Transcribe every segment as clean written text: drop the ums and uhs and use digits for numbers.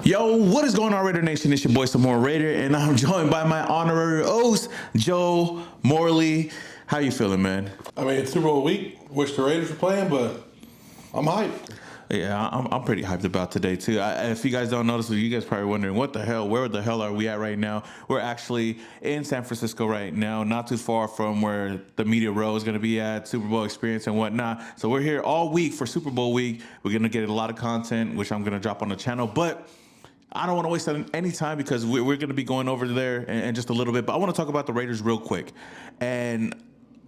Yo, what is going on, Raider Nation? It's your boy Samoan Raider, and I'm joined by my honorary host, Joe Morley. How you feeling, man? I mean, it's Super Bowl week. Wish the Raiders were playing, but I'm hyped. Yeah, I'm pretty hyped about today too. If you guys don't notice, you guys probably wondering where the hell are we at right now? We're actually in San Francisco right now, not too far from where the media row is going to be at, Super Bowl experience and whatnot. So we're here all week for Super Bowl week. We're going to get a lot of content, which I'm going to drop on the channel, but I don't want to waste any time because we're going to be going over there in just a little bit. But I want to talk about the Raiders real quick. And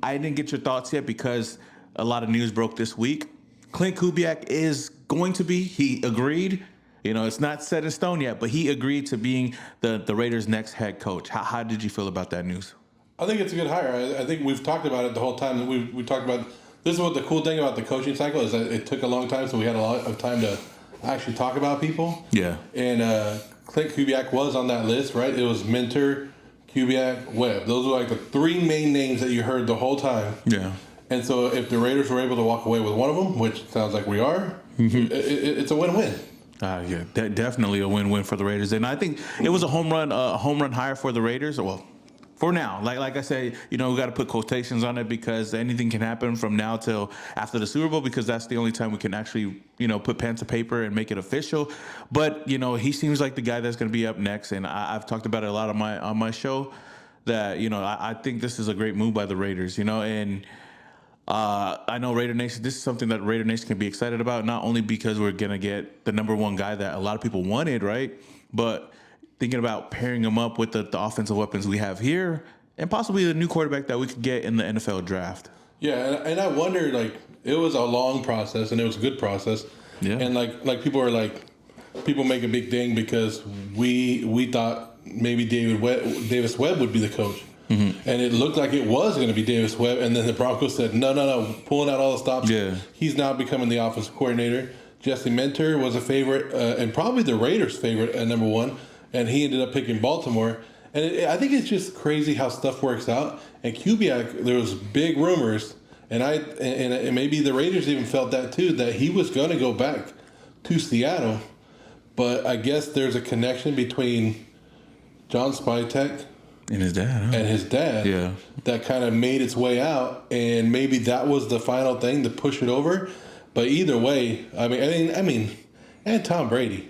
I didn't get your thoughts yet because a lot of news broke this week. Clint Kubiak is going to be, he agreed. You know, it's not set in stone yet, but he agreed to being the Raiders' next head coach. How did you feel about that news? I think it's a good hire. I think we've talked about it the whole time. We talked about, this is what the cool thing about the coaching cycle is, that it took a long time, so we had a lot of time to actually talk about people. Yeah. And Clint Kubiak was on that list, right? It was Mentor, Kubiak, Webb. Those were like the three main names that you heard the whole time. Yeah. And so if the Raiders were able to walk away with one of them, which sounds like we are, it's a win-win. Yeah, definitely a win-win for the Raiders. And I think it was a home run hire for the Raiders. Well, for now, like I say, you know, we got to put quotations on it because anything can happen from now till after the Super Bowl, because that's the only time we can actually, you know, put pen to paper and make it official. But, you know, he seems like the guy that's going to be up next. And I've talked about it a lot on my show that, you know, I think this is a great move by the Raiders, you know, and I know Raider Nation, this is something that Raider Nation can be excited about, not only because we're going to get the number one guy that a lot of people wanted, right? But thinking about pairing him up with the offensive weapons we have here and possibly the new quarterback that we could get in the NFL draft. Yeah, and I wonder, like, it was a long process and it was a good process. Yeah. And like people make a big thing because we thought maybe Davis Webb would be the coach. Mm-hmm. And it looked like it was going to be Davis Webb, and then the Broncos said, no, pulling out all the stops. Yeah. He's now becoming the offensive coordinator. Jesse Mentor was a favorite, and probably the Raiders' favorite at number one, and he ended up picking Baltimore. And I think it's just crazy how stuff works out. And Kubiak, there was big rumors, and maybe the Raiders even felt that too, that he was going to go back to Seattle. But I guess there's a connection between John Spytek and his dad, yeah, that kind of made its way out, and maybe that was the final thing to push it over. But either way, I mean, and Tom Brady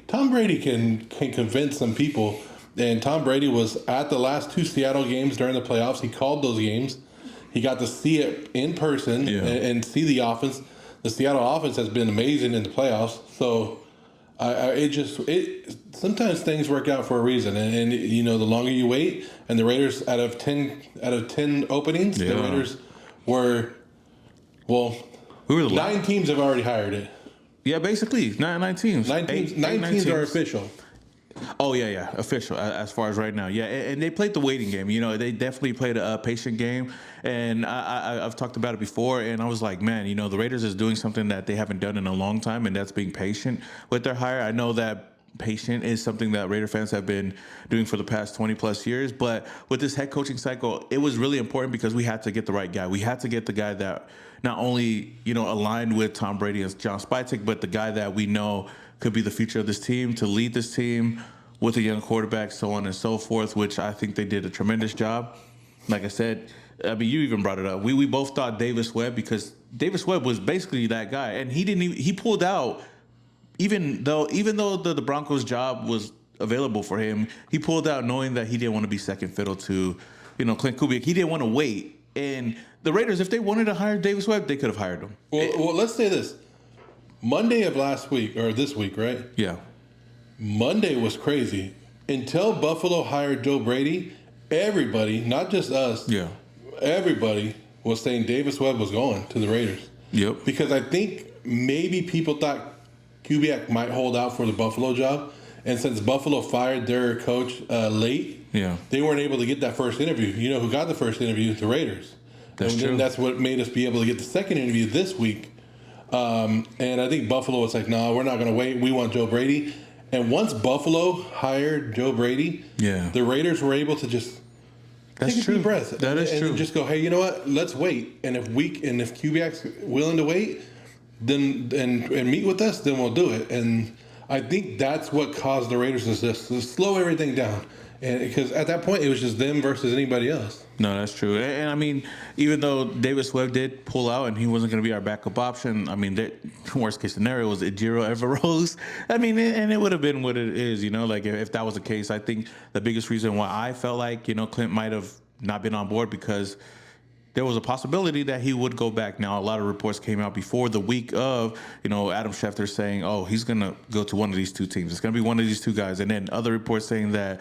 can convince some people. And Tom Brady was at the last two Seattle games during the playoffs. He called those games. He got to see it in person and see the offense. The Seattle offense has been amazing in the playoffs. So sometimes things work out for a reason, and you know, the longer you wait, and the Raiders out of 10 openings, the Raiders were 9 teams have already hired it. Yeah, basically nine teams. Nine teams are official. Oh yeah, official as far as right now. Yeah, and they played the waiting game. You know, they definitely played a patient game, and I've talked about it before. And I was like, man, you know, the Raiders is doing something that they haven't done in a long time, and that's being patient with their hire. I know that patient is something that Raider fans have been doing for the past 20 plus years, but with this head coaching cycle, it was really important because we had to get the right guy. We had to get the guy that not only, you know, aligned with Tom Brady and John Spytek, but the guy that we know could be the future of this team, to lead this team with a young quarterback, so on and so forth, which I think they did a tremendous job. Like I said, I mean, you even brought it up. We both thought Davis Webb, because Davis Webb was basically that guy, and he pulled out, even though the Broncos job was available for him, he pulled out knowing that he didn't want to be second fiddle to, you know, Clint Kubiak. He didn't want to wait. And the Raiders, if they wanted to hire Davis Webb, they could have hired him. Well, let's say this. Monday of last week, or this week, right? Yeah. Monday was crazy. Until Buffalo hired Joe Brady, everybody, not just us, everybody was saying Davis Webb was going to the Raiders. Yep. Because I think maybe people thought Kubiak might hold out for the Buffalo job. And since Buffalo fired their coach late, they weren't able to get that first interview. You know who got the first interview? The Raiders. That's true. And that's what made us be able to get the second interview this week. And I think Buffalo was like, no, we're not going to wait. We want Joe Brady. And once Buffalo hired Joe Brady, the Raiders were able to just take a deep breath. That is true. And just go, hey, you know what? Let's wait. And if Kubiak's willing to wait, then and meet with us, then we'll do it. And I think that's what caused the Raiders to slow everything down. And because at that point, it was just them versus anybody else. No, that's true. And I mean, even though Davis Webb did pull out and he wasn't going to be our backup option, I mean, the worst case scenario was Ejiro Everose. I mean, and it would have been what it is, like if that was the case. I think the biggest reason why I felt like, Clint might have not been on board because there was a possibility that he would go back. Now, a lot of reports came out before the week of, Adam Schefter saying, oh, he's going to go to one of these two teams. It's going to be one of these two guys. And then other reports saying that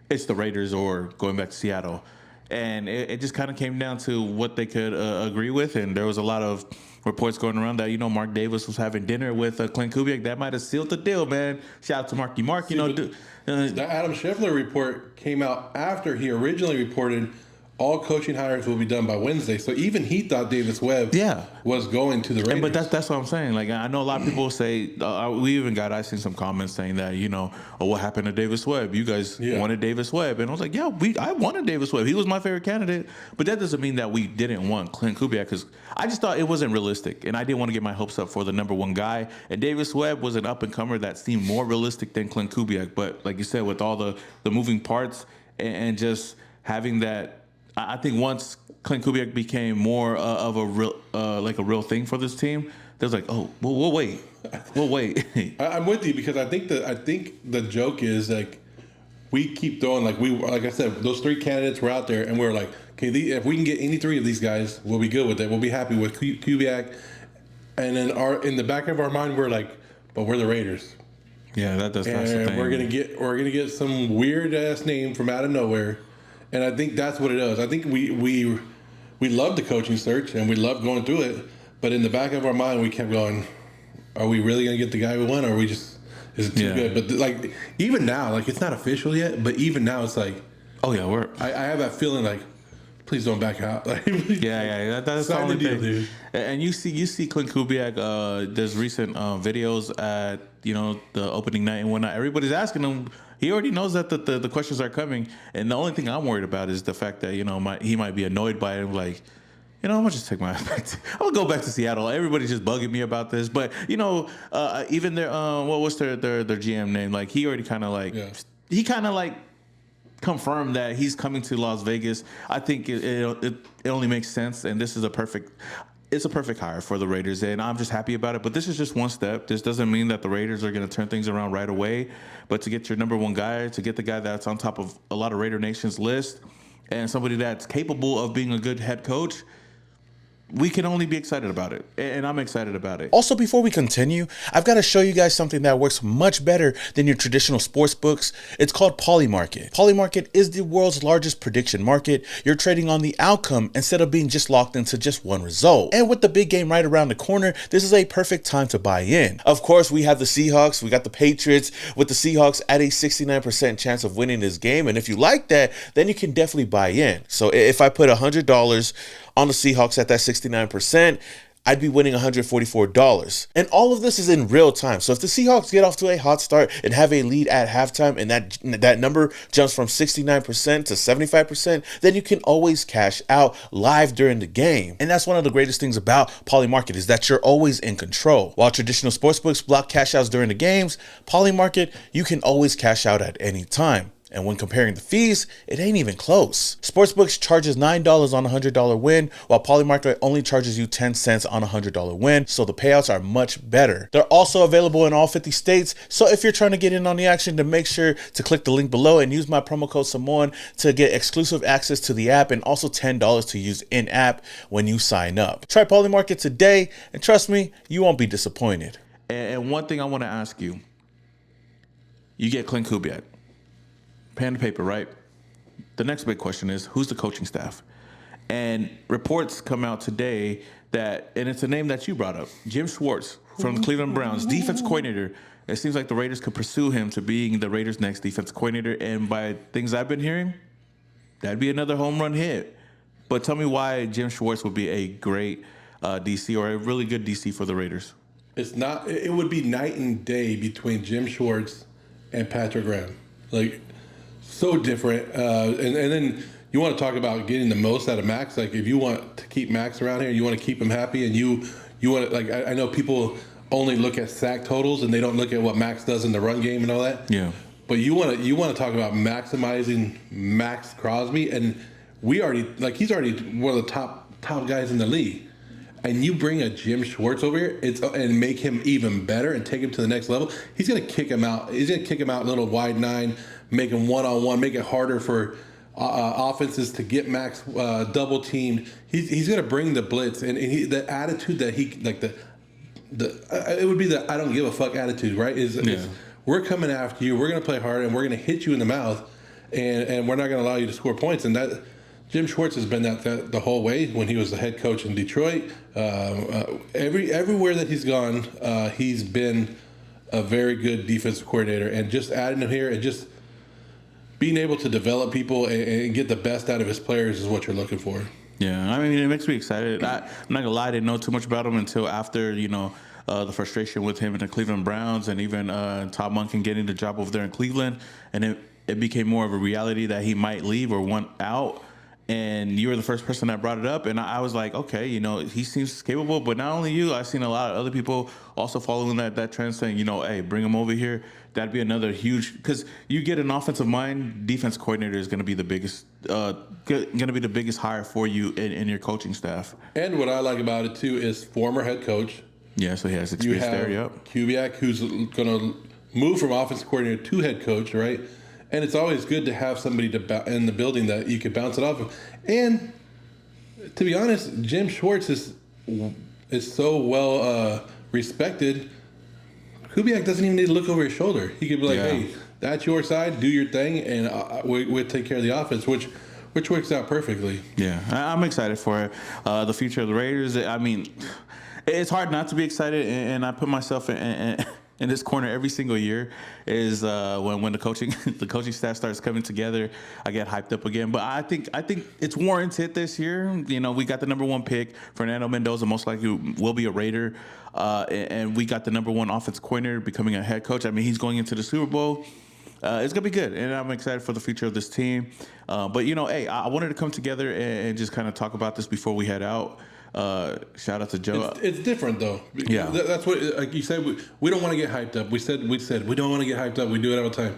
it's the Raiders or going back to Seattle. And it just kind of came down to what they could agree with. And there was a lot of reports going around that, Mark Davis was having dinner with Clint Kubiak. That might have sealed the deal, man. Shout out to Marky Mark. The Adam Scheffler report came out after he originally reported all coaching hires will be done by Wednesday. So even he thought Davis Webb was going to the Raiders. But that's what I'm saying. Like, I know a lot of people say, I've seen some comments saying that, oh, what happened to Davis Webb? You guys wanted Davis Webb. And I was like, I wanted Davis Webb. He was my favorite candidate. But that doesn't mean that we didn't want Clint Kubiak because I just thought it wasn't realistic. And I didn't want to get my hopes up for the number one guy. And Davis Webb was an up-and-comer that seemed more realistic than Clint Kubiak. But like you said, with all the moving parts and just having that, I think once Clint Kubiak became more of a real thing for this team, there's like, oh, we'll wait. I'm with you because I think the joke is like we keep throwing like I said, those three candidates were out there and we're like, okay, if we can get any three of these guys, we'll be good with it. We'll be happy with Kubiak. And then in the back of our mind, we're like, but we're the Raiders. Yeah, that's the thing. We're gonna get some weird ass name from out of nowhere. And I think that's what it is. I think we love the coaching search and we love going through it, but in the back of our mind, we kept going, are we really going to get the guy we want, or are we just, is it too good? But even now, it's not official yet, but even now it's like, oh yeah, I have that feeling like, please don't back out. That's the only thing. Dude. And you see Clint Kubiak, there's recent videos at, the opening night and whatnot. Everybody's asking him. He already knows that the questions are coming, and the only thing I'm worried about is the fact that he might be annoyed by it. Like, I'm gonna just take my back. I'm gonna go back to Seattle. Everybody's just bugging me about this, but even their what was their GM name? Like he already kind of confirmed that he's coming to Las Vegas. I think it only makes sense, and this is a perfect hire for the Raiders, and I'm just happy about it. But this is just one step. This doesn't mean that the Raiders are going to turn things around right away. But to get your number one guy, to get the guy that's on top of a lot of Raider Nation's list, and somebody that's capable of being a good head coach, we can only be excited about it, and I'm excited about it. Also, before we continue, I've got to show you guys something that works much better than your traditional sports books. It's called Polymarket. Polymarket is the world's largest prediction market. You're trading on the outcome instead of being just locked into just one result. And with the big game right around the corner, this is a perfect time to buy in. Of course, we have the Seahawks, we got the Patriots, with the Seahawks at a 69% chance of winning this game. And if you like that, then you can definitely buy in. So if I put $100 on the Seahawks at that 69%, I'd be winning $144. And all of this is in real time. So if the Seahawks get off to a hot start and have a lead at halftime and that number jumps from 69% to 75%, then you can always cash out live during the game. And that's one of the greatest things about Polymarket is that you're always in control. While traditional sportsbooks block cash outs during the games, Polymarket, you can always cash out at any time. And when comparing the fees, it ain't even close. Sportsbooks charges $9 on a $100 win, while Polymarket only charges you 10 cents on a $100 win, so the payouts are much better. They're also available in all 50 states, so if you're trying to get in on the action, then make sure to click the link below and use my promo code Samoan to get exclusive access to the app and also $10 to use in-app when you sign up. Try Polymarket today, and trust me, you won't be disappointed. And one thing I want to ask you, you get Clint Kubiak. Pen and paper, right? The next big question is, who's the coaching staff? And reports come out today that, and it's a name that you brought up, Jim Schwartz from the Cleveland Browns, defense coordinator. It seems like the Raiders could pursue him to being the Raiders' next defense coordinator. And by things I've been hearing, that'd be another home run hit. But tell me why Jim Schwartz would be a great DC or a really good DC for the Raiders. It's not. It would be night and day between Jim Schwartz and Patrick Graham. So different. And then you want to talk about getting the most out of Max. Like if you want to keep Max around here, you want to keep him happy, and you want to, I know people only look at sack totals and they don't look at what Max does in the run game and all that. Yeah. But you want to talk about maximizing Max Crosby, and he's already one of the top guys in the league. And you bring a Jim Schwartz over here, and make him even better and take him to the next level. He's gonna kick him out. He's gonna kick him out little wide 9, make him 1-on-1, make it harder for offenses to get Max double teamed. He's gonna bring the blitz and the attitude that he like it would be the I don't give a fuck attitude, right? Is we're coming after you. We're gonna play hard and we're gonna hit you in the mouth, and we're not gonna allow you to score points. And that Jim Schwartz has been that the whole way when he was the head coach in Detroit. Everywhere that he's gone, he's been a very good defensive coordinator. And just adding him here and just being able to develop people and get the best out of his players is what you're looking for. Yeah, I mean, it makes me excited. I'm not gonna lie, I didn't know too much about him until after the frustration with him and the Cleveland Browns, and even Todd Monken getting the job over there in Cleveland, and it became more of a reality that he might leave or want out. And you were the first person that brought it up, and I was like, okay, he seems capable. But not only you, I've seen a lot of other people also following that trend, saying, hey, bring him over here. That'd be another huge, because you get an offensive mind, defense coordinator is going to be the biggest hire for you in your coaching staff. And what I like about it too is former head coach. Yeah, so he has experience there. Yep. Kubiak, who's going to move from offensive coordinator to head coach, right? And it's always good to have somebody in the building that you could bounce it off of. And to be honest, Jim Schwartz is so well respected. Kubiak doesn't even need to look over his shoulder. He could be like, hey, that's your side, do your thing, and we'll take care of the offense, which works out perfectly. Yeah, I'm excited for the future of the Raiders. I mean, it's hard not to be excited, and I put myself in this corner every single year. Is when the coaching staff starts coming together, I get hyped up again. But I think it's warranted this year. We got the number 1 pick. Fernando Mendoza most likely will be a Raider, and we got the number 1 offense coordinator becoming a head coach. I mean, he's going into the Super Bowl. It's gonna be good, and I'm excited for the future of this team. But hey, I wanted to come together and just kind of talk about this before we head out. Shout out to Joe. It's different though. Yeah, that's what, like you said. We don't want to get hyped up. We said we don't want to get hyped up. We do it all the time.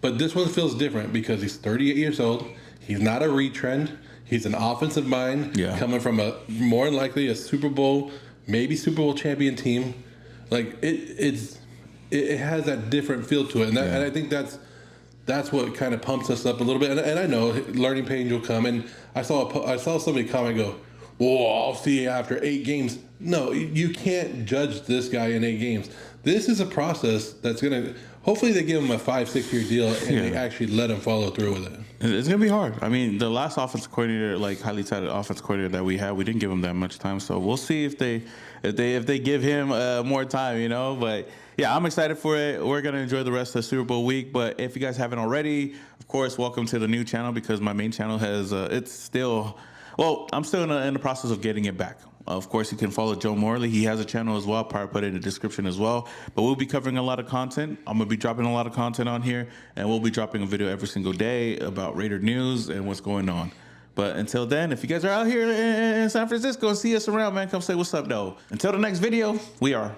But this one feels different because he's 38 years old. He's not a retrend. He's an offensive mind coming from a more than likely a Super Bowl, maybe Super Bowl champion team. Like it has that different feel to it, and I think that's what kind of pumps us up a little bit. And I know learning pains will come. And I saw somebody comment go, well, I'll see you after 8 games. No, you can't judge this guy in 8 games. This is a process that's going to, hopefully they give him a 5-6 year deal and they actually let him follow through with it. It's going to be hard. I mean, the last offensive coordinator, like highly touted offensive coordinator that we had, we didn't give him that much time. So we'll see if they give him more time, But yeah, I'm excited for it. We're going to enjoy the rest of the Super Bowl week. But if you guys haven't already, of course, welcome to the new channel, because my main channel has, it's still... Well, I'm still in the process of getting it back. Of course, you can follow Joe Morley. He has a channel as well. I'll probably put it in the description as well. But we'll be covering a lot of content. I'm going to be dropping a lot of content on here. And we'll be dropping a video every single day about Raider news and what's going on. But until then, if you guys are out here in San Francisco and see us around, man, come say what's up, though. Until the next video, we are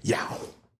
Yow.